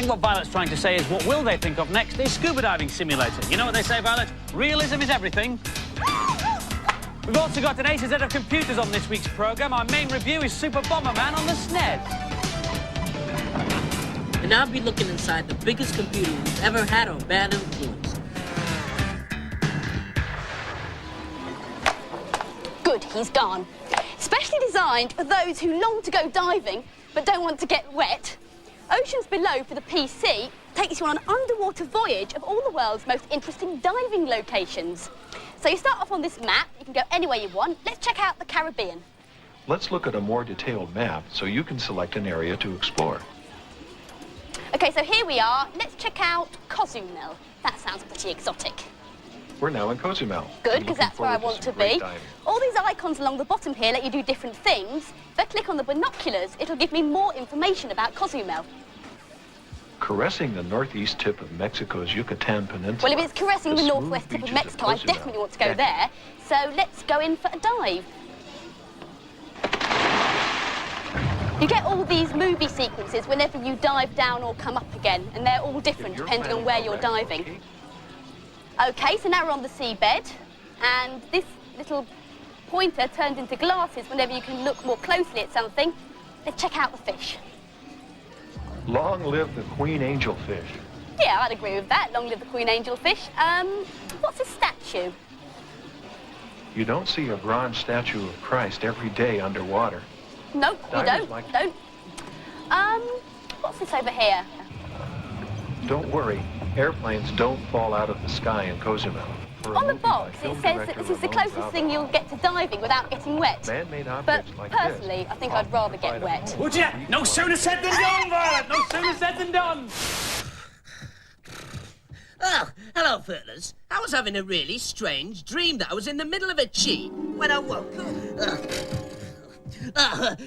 what Violet's trying to say is, what will they think of next is scuba diving simulator. You know what they say, Violet? Realism is everything. We've also got an A to Z of computers on this week's programme. Our main review is Super Bomberman on the SNES. And I'll be looking inside the biggest computer we've ever had on Bad Influence. Good, he's gone. Specially designed for those who long to go diving but don't want to get wet, Oceans Below for the PC takes you on an underwater voyage of all the world's most interesting diving locations. So you start off on this map, you can go anywhere you want. Let's check out the Caribbean. Let's look at a more detailed map so you can select an area to explore. OK, so here we are. Let's check out Cozumel. That sounds pretty exotic. We're now in Cozumel. Good, because that's where I want to be. All these icons along the bottom here let you do different things. If I click on the binoculars, it'll give me more information about Cozumel. Caressing the northeast tip of Mexico's Yucatan Peninsula. Well, if it's caressing the northwest tip of Mexico, I definitely want to go there. So let's go in for a dive. You get all these movie sequences whenever you dive down or come up again, and they're all different depending on where you're diving. OK, so now we're on the seabed, and this little pointer turns into glasses whenever you can look more closely at something. Let's check out the fish. Long live the queen angelfish. Yeah, I'd agree with that. Long live the queen angelfish. What's a statue? You don't see a bronze statue of Christ every day underwater. Nope, you don't. Don't. What's this over here? Don't worry. Airplanes don't fall out of the sky in Cozumel. On the box, it says that this is the closest thing you'll get to diving without getting wet. But personally, I think I'd rather get wet. Would you? No sooner said than done, Violet! No sooner said than done! Oh, hello, Furtlers. I was having a really strange dream that I was in the middle of a cheat when I woke up.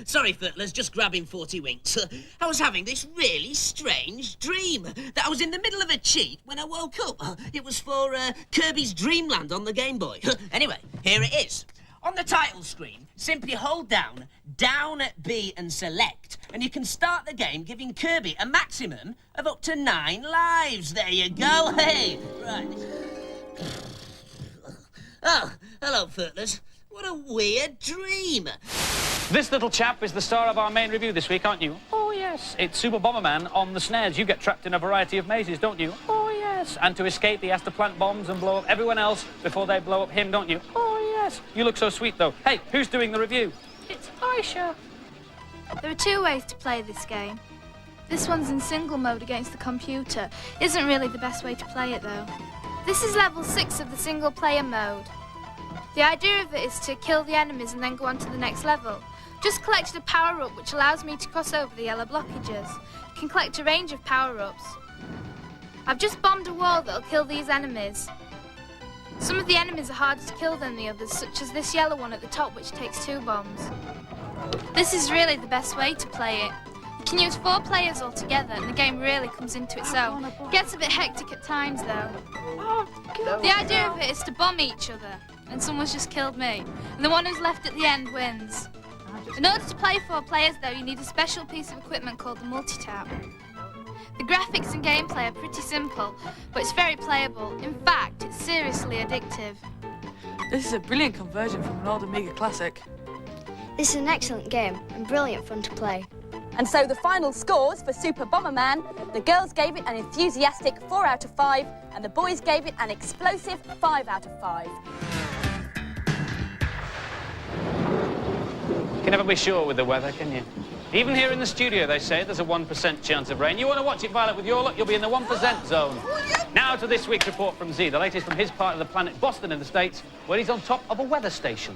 Sorry, Furtlers, just grabbing 40 winks. I was having this really strange dream that I was in the middle of a cheat when I woke up. It was for Kirby's Dream Land on the Game Boy. Anyway, here it is. On the title screen, simply hold down B and select, and you can start the game giving Kirby a maximum of up to 9 lives. There you go. Hey, right. Oh, hello, Furtlers. What a weird dream. This little chap is the star of our main review this week, aren't you? Oh, yes. It's Super Bomberman on the SNES. You get trapped in a variety of mazes, don't you? Oh, yes. And to escape, he has to plant bombs and blow up everyone else before they blow up him, don't you? Oh, yes. You look so sweet, though. Hey, who's doing the review? It's Aisha. There are 2 ways to play this game. This one's in single mode against the computer. Isn't really the best way to play it, though. This is level 6 of the single-player mode. The idea of it is to kill the enemies and then go on to the next level. Just collected a power-up which allows me to cross over the yellow blockages. Can collect a range of power-ups. I've just bombed a wall that'll kill these enemies. Some of the enemies are harder to kill than the others, such as this yellow one at the top which takes 2 bombs. This is really the best way to play it. You can use 4 players altogether and the game really comes into its own. Gets a bit hectic at times though. The idea of it is to bomb each other, and someone's just killed me. And the one who's left at the end wins. In order to play 4 players though, you need a special piece of equipment called the multi-tap. The graphics and gameplay are pretty simple, but it's very playable. In fact, it's seriously addictive. This is a brilliant conversion from an old Amiga classic. This is an excellent game and brilliant fun to play. And so the final scores for Super Bomberman, the girls gave it an enthusiastic 4 out of 5, and the boys gave it an explosive 5 out of 5. You can never be sure with the weather, can you? Even here in the studio, they say there's a 1% chance of rain. You want to watch it, Violet, with your luck, you'll be in the 1% zone. Now to this week's report from Z, the latest from his part of the planet, Boston in the States, where he's on top of a weather station.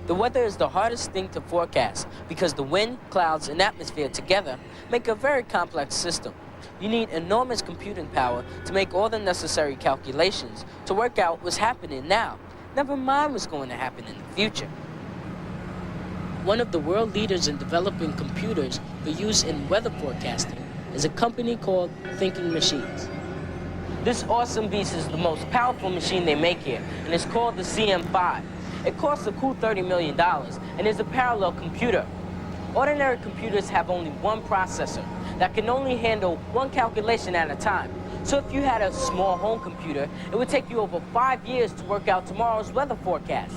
The weather is the hardest thing to forecast because the wind, clouds, and atmosphere together make a very complex system. You need enormous computing power to make all the necessary calculations to work out what's happening now, never mind what's going to happen in the future. One of the world leaders in developing computers for use in weather forecasting is a company called Thinking Machines. This awesome beast is the most powerful machine they make here, and it's called the CM5. It costs a cool $30 million and is a parallel computer. Ordinary computers have only one processor that can only handle one calculation at a time. So if you had a small home computer, it would take you over 5 years to work out tomorrow's weather forecast.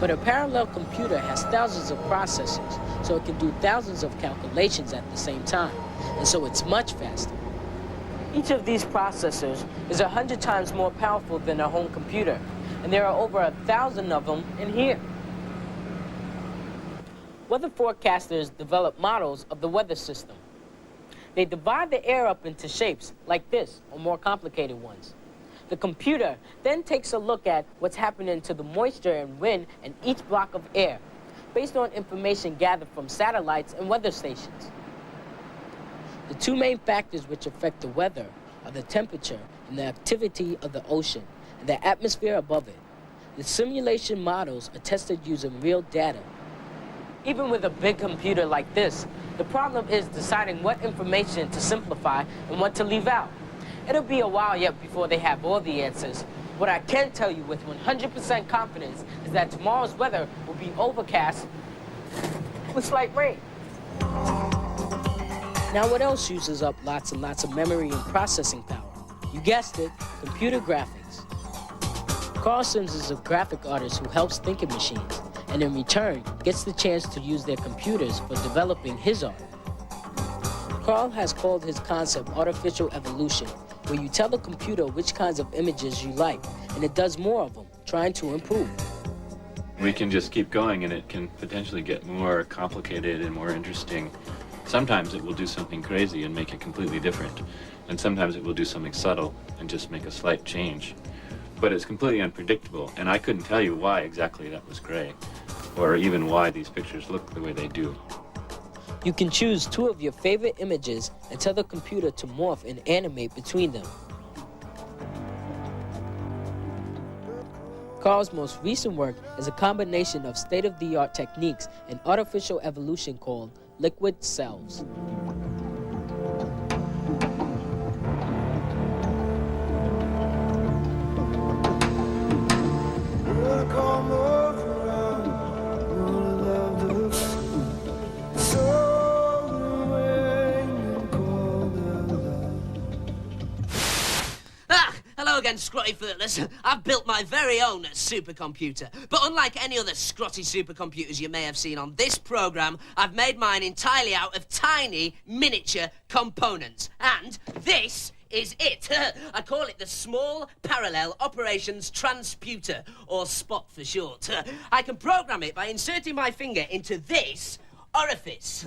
But a parallel computer has thousands of processors, so it can do thousands of calculations at the same time, and so it's much faster. Each of these processors is 100 times more powerful than a home computer, and there are over 1,000 of them in here. Weather forecasters develop models of the weather system. They divide the air up into shapes like this, or more complicated ones. The computer then takes a look at what's happening to the moisture and wind in each block of air, based on information gathered from satellites and weather stations. The two main factors which affect the weather are the temperature and the activity of the ocean and the atmosphere above it. The simulation models are tested using real data. Even with a big computer like this, the problem is deciding what information to simplify and what to leave out. It'll be a while yet before they have all the answers. What I can tell you with 100% confidence is that tomorrow's weather will be overcast with slight rain. Now what else uses up lots and lots of memory and processing power? You guessed it, computer graphics. Carl Sims is a graphic artist who helps thinking machines, and in return gets the chance to use their computers for developing his art. Carl has called his concept artificial evolution, where you tell the computer which kinds of images you like, and it does more of them, trying to improve. We can just keep going, and it can potentially get more complicated and more interesting. Sometimes it will do something crazy and make it completely different, and sometimes it will do something subtle and just make a slight change. But it's completely unpredictable, and I couldn't tell you why exactly that was gray, or even why these pictures look the way they do. You can choose two of your favorite images and tell the computer to morph and animate between them. Carl's most recent work is a combination of state-of-the-art techniques in artificial evolution called liquid cells. Hello again, Scrotty Footless. I've built my very own supercomputer. But unlike any other Scrotty supercomputers you may have seen on this programme, I've made mine entirely out of tiny, miniature components. And this is it. I call it the Small Parallel Operations Transputer, or SPOT for short. I can program it by inserting my finger into this orifice.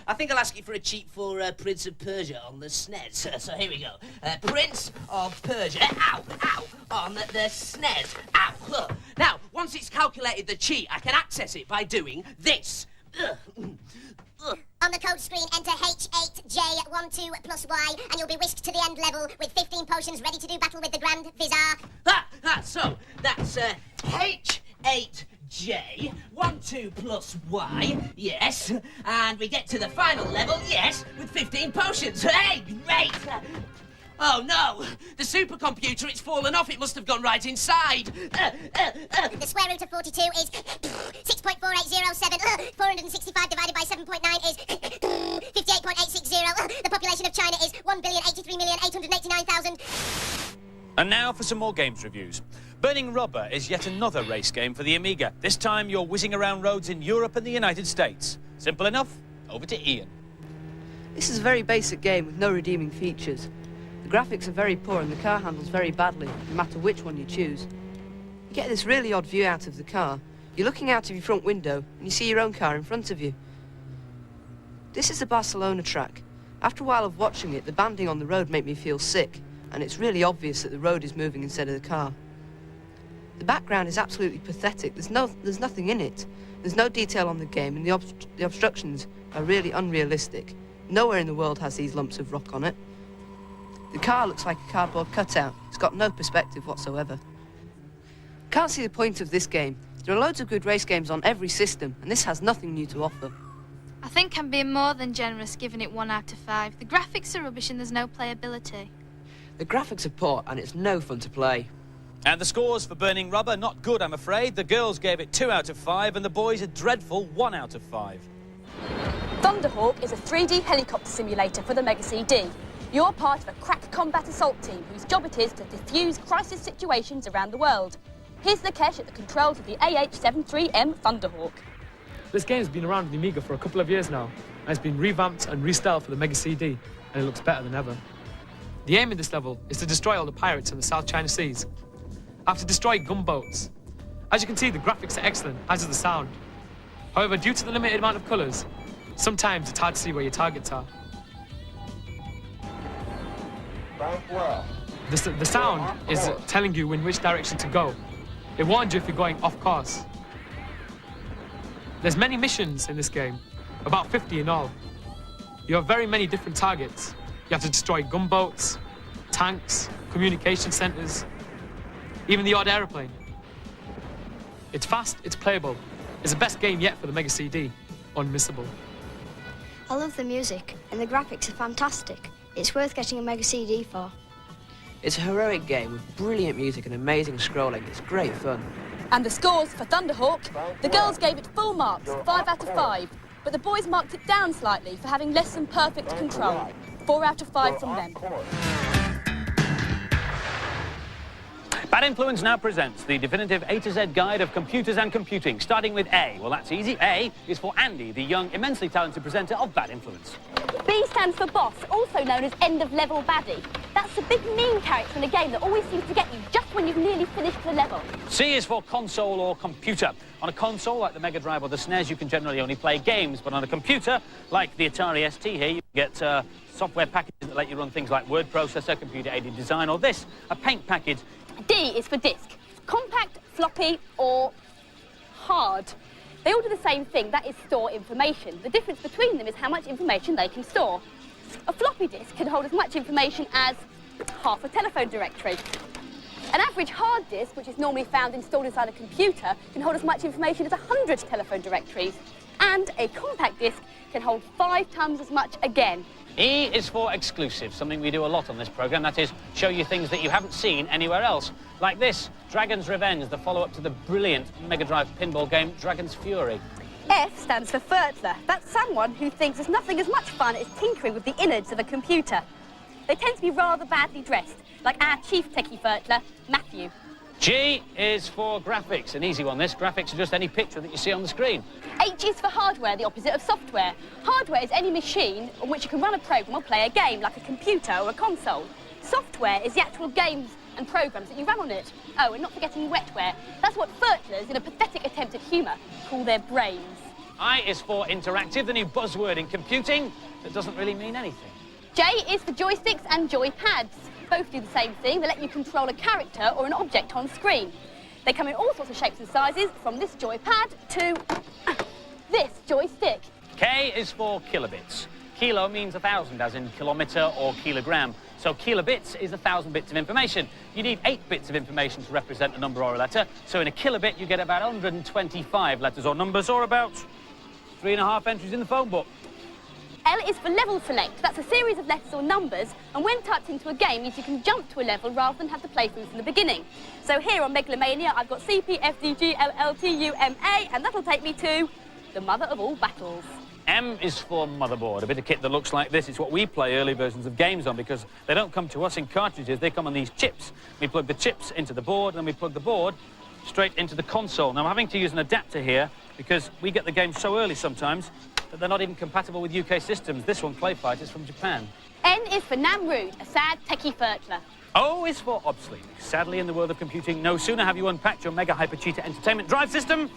I think I'll ask you for a cheat for Prince of Persia on the SNES. So here we go. Prince of Persia. Ow, ow, on the SNES. Ow. Now, once it's calculated the cheat, I can access it by doing this. On the code screen, enter H8J12 plus Y, and you'll be whisked to the end level with 15 potions ready to do battle with the Grand Vizier. So that's H8J12 plus Y, yes, and we get to the final level, yes, with 15 potions. Hey, great! Oh no, the supercomputer, it's fallen off. It must have gone right inside. The square root of 42 is 6.4807. 465 divided by 7.9 is 58.860. The population of China is 1,083,889,000. And now for some more games reviews. Burning Rubber is yet another race game for the Amiga. This time you're whizzing around roads in Europe and the United States. Simple enough? Over to Ian. This is a very basic game with no redeeming features. The graphics are very poor and the car handles very badly, no matter which one you choose. You get this really odd view out of the car. You're looking out of your front window and you see your own car in front of you. This is the Barcelona track. After a while of watching it, the banding on the road made me feel sick, and it's really obvious that the road is moving instead of the car. The background is absolutely pathetic. There's nothing in it. There's no detail on the game, and the obstructions are really unrealistic. Nowhere in the world has these lumps of rock on it. The car looks like a cardboard cutout. It's got no perspective whatsoever. Can't see the point of this game. There are loads of good race games on every system, and this has nothing new to offer. I think I'm being more than generous giving it 1 out of 5. The graphics are rubbish and there's no playability. The graphics are poor and it's no fun to play. And the scores for Burning Rubber, not good, I'm afraid. The girls gave it 2 out of 5, and the boys a dreadful 1 out of 5. Thunderhawk is a 3D helicopter simulator for the Mega CD. You're part of a crack combat assault team whose job it is to defuse crisis situations around the world. Here's Lakesh at the controls of the AH-73M Thunderhawk. This game's been around with the Amiga for a couple of years now, and it's been revamped and restyled for the Mega CD, and it looks better than ever. The aim in this level is to destroy all the pirates in the South China Seas. After destroying gunboats. As you can see, the graphics are excellent, as is the sound. However, due to the limited amount of colours, sometimes it's hard to see where your targets are. The sound is telling you in which direction to go. It warns you if you're going off course. There's many missions in this game, about 50 in all. You have very many different targets. You have to destroy gunboats, tanks, communication centres, even the odd aeroplane. It's fast, it's playable. It's the best game yet for the Mega CD. Unmissable. I love the music, and the graphics are fantastic. It's worth getting a Mega CD for. It's a heroic game with brilliant music and amazing scrolling. It's great fun. And the scores for Thunderhawk, the girls gave it full marks, 5 out of 5, but the boys marked it down slightly for having less than perfect control. 4 out of 5 from them. Bad Influence now presents the definitive A to Z guide of computers and computing, starting with A. Well, that's easy. A is for Andy, the young, immensely talented presenter of Bad Influence. B stands for boss, also known as end-of-level baddie. That's the big mean character in a game that always seems to get you just when you've nearly finished the level. C is for console or computer. On a console, like the Mega Drive or the SNES, you can generally only play games, but on a computer, like the Atari ST here, you get software packages that let you run things like word processor, computer-aided design, or this, a paint package. D is for disk. Compact, floppy, or hard. They all do the same thing, that is store information. The difference between them is how much information they can store. A floppy disk can hold as much information as half a telephone directory. An average hard disk, which is normally found installed inside a computer, can hold as much information as 100 telephone directories. And a compact disk can hold 5 times as much again. E is for exclusive, something we do a lot on this programme, that is, show you things that you haven't seen anywhere else. Like this, Dragon's Revenge, the follow-up to the brilliant Mega Drive pinball game, Dragon's Fury. F stands for Fertler. That's someone who thinks there's nothing as much fun as tinkering with the innards of a computer. They tend to be rather badly dressed, like our chief techie Fertler, Matthew. G is for graphics, an easy one this. Graphics are just any picture that you see on the screen. H is for hardware, the opposite of software. Hardware is any machine on which you can run a program or play a game, like a computer or a console. Software is the actual games and programs that you run on it. Oh, and not forgetting wetware. That's what Fertlers, in a pathetic attempt at humour, call their brains. I is for interactive, the new buzzword in computing that doesn't really mean anything. J is for joysticks and joypads. Both do the same thing. They let you control a character or an object on screen. They come in all sorts of shapes and sizes, from this joypad to this joystick. K is for kilobits. Kilo means 1,000, as in kilometre or kilogram. So kilobits is 1,000 bits of information. You need 8 bits of information to represent a number or a letter. So in a kilobit, you get about 125 letters or numbers, or about 3.5 entries in the phone book. L is for level select. That's a series of letters or numbers, and when typed into a game means you can jump to a level rather than have to play through from the beginning. So here on Megalomania, I've got C, P, F, D, G, L, L, T, U, M, A, and that'll take me to the mother of all battles. M is for motherboard, a bit of kit that looks like this. It's what we play early versions of games on, because they don't come to us in cartridges, they come on these chips. We plug the chips into the board, and then we plug the board straight into the console. Now, I'm having to use an adapter here, because we get the games so early sometimes that they're not even compatible with UK systems. This one, Clay Fight, is from Japan. N is for Namrud, a sad techie Fertler. O is for obsolete. Sadly, in the world of computing, no sooner have you unpacked your Mega Hyper Cheetah entertainment drive system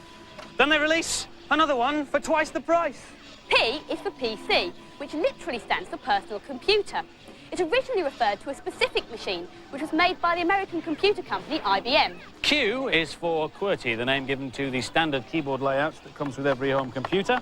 than they release another one for twice the price. P is for PC, which literally stands for personal computer. It originally referred to a specific machine, which was made by the American computer company IBM. Q is for QWERTY, the name given to the standard keyboard layouts that comes with every home computer.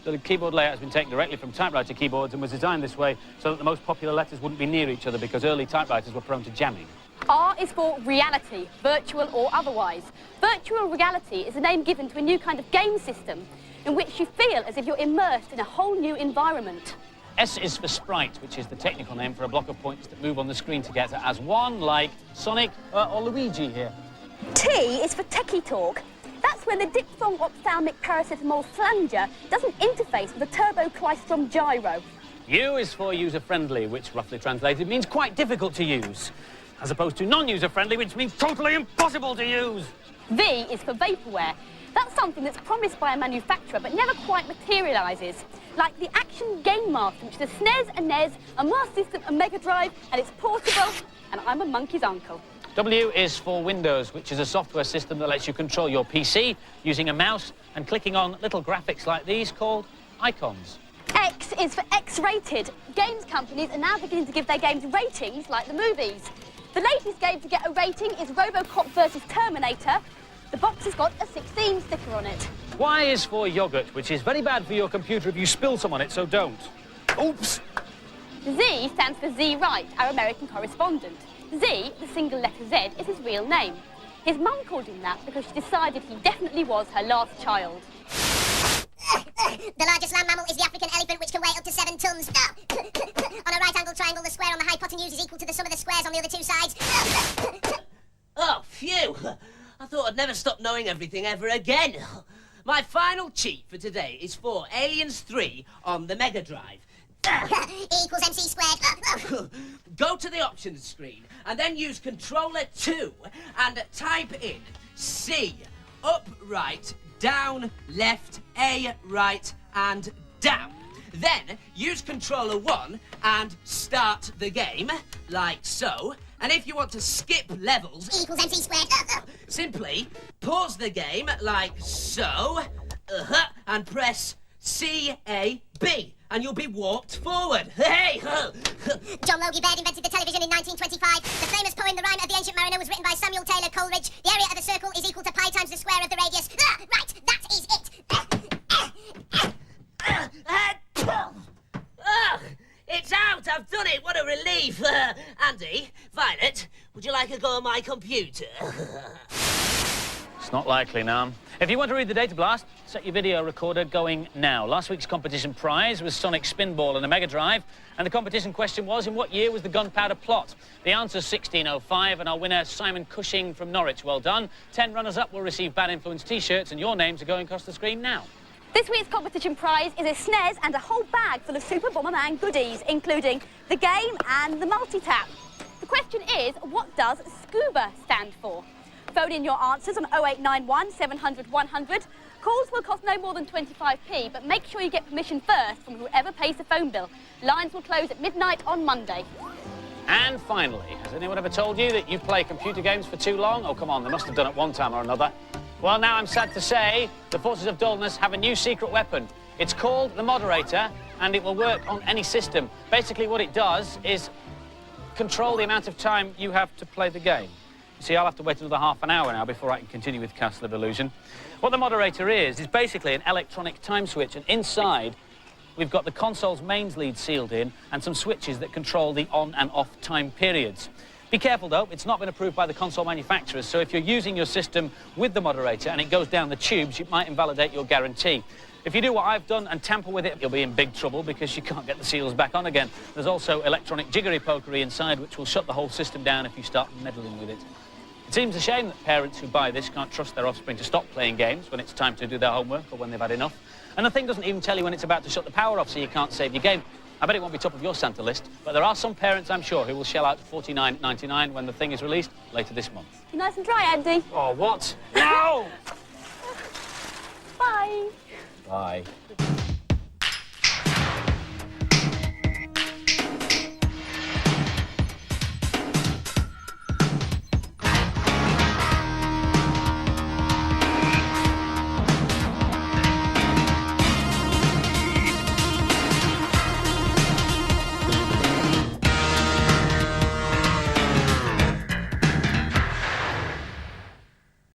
The keyboard layout has been taken directly from typewriter keyboards and was designed this way so that the most popular letters wouldn't be near each other, because early typewriters were prone to jamming. R is for reality, virtual or otherwise. Virtual reality is a name given to a new kind of game system in which you feel as if you're immersed in a whole new environment. S is for sprite, which is the technical name for a block of points that move on the screen together as one, like Sonic or Luigi here. T is for techie talk. That's when the diphthong ophthalmic paracetamol flanger doesn't interface with a turboclystron gyro. U is for user-friendly, which roughly translated means quite difficult to use, as opposed to non-user-friendly, which means totally impossible to use. V is for vaporware. That's something that's promised by a manufacturer but never quite materialises. Like the Action Game Master, which is a SNES, a NES, a Master System, a Mega Drive, and it's portable, and I'm a monkey's uncle. W is for Windows, which is a software system that lets you control your PC using a mouse and clicking on little graphics like these called icons. X is for X-rated. Games companies are now beginning to give their games ratings like the movies. The latest game to get a rating is RoboCop vs Terminator. The box has got a 16 sticker on it. Y is for yogurt, which is very bad for your computer if you spill some on it, so don't. Oops! Z stands for Z Wright, our American correspondent. Z, the single letter Z, is his real name. His mum called him that because she decided he definitely was her last child. The largest land mammal is the African elephant, which can weigh up to 7 tons. On a right-angled triangle, the square on the hypotenuse is equal to the sum of the squares on the other two sides. Oh, phew! I thought I'd never stop knowing everything ever again. My final cheat for today is for Aliens 3 on the Mega Drive. E equals MC squared. Go to the options screen and then use controller 2 and type in C, up, right, down, left, A, right, and down. Then use controller 1 and start the game, like so. And if you want to skip levels... E equals MC squared. Simply pause the game, like so, and press C-A-B. And you'll be warped forward. Hey! John Logie Baird invented the television in 1925. The famous poem, The Rhyme of the Ancient Mariner, was written by Samuel Taylor Coleridge. The area of a circle is equal to pi times the square of the radius. Right, that is it. It's out! I've done it! What a relief! Andy, Violet, would you like a go at my computer? It's not likely, Nam. If you want to read the data blast, set your video recorder going now. Last week's competition prize was Sonic Spinball and a Mega Drive, and the competition question was, in what year was the gunpowder plot? The answer's 1605, and our winner, Simon Cushing from Norwich. Well done. 10 runners-up will receive Bad Influence T-shirts, and your names are going across the screen now. This week's competition prize is a SNES and a whole bag full of Super Bomberman goodies, including the game and the multi-tap. The question is, what does SCUBA stand for? Phone in your answers on 0891 700 100. Calls will cost no more than 25p, but make sure you get permission first from whoever pays the phone bill. Lines will close at midnight on Monday. And finally, has anyone ever told you that you play computer games for too long? Oh, come on, they must have done it one time or another. Well, now I'm sad to say the Forces of Dullness have a new secret weapon. It's called the Moderator, and it will work on any system. Basically, what it does is control the amount of time you have to play the game. You see, I'll have to wait another half an hour now before I can continue with Castle of Illusion. What the Moderator is basically an electronic time switch, and inside we've got the console's mains lead sealed in and some switches that control the on and off time periods. Be careful, though, it's not been approved by the console manufacturers, so if you're using your system with the Moderator and it goes down the tubes, it might invalidate your guarantee. If you do what I've done and tamper with it, you'll be in big trouble because you can't get the seals back on again. There's also electronic jiggery-pokery inside, which will shut the whole system down if you start meddling with it. It seems a shame that parents who buy this can't trust their offspring to stop playing games when it's time to do their homework or when they've had enough. And the thing doesn't even tell you when it's about to shut the power off, so you can't save your game. I bet it won't be top of your Santa list, but there are some parents, I'm sure, who will shell out $49.99 when the thing is released later this month. You're nice and dry, Andy. Oh, what? No! Bye. Bye.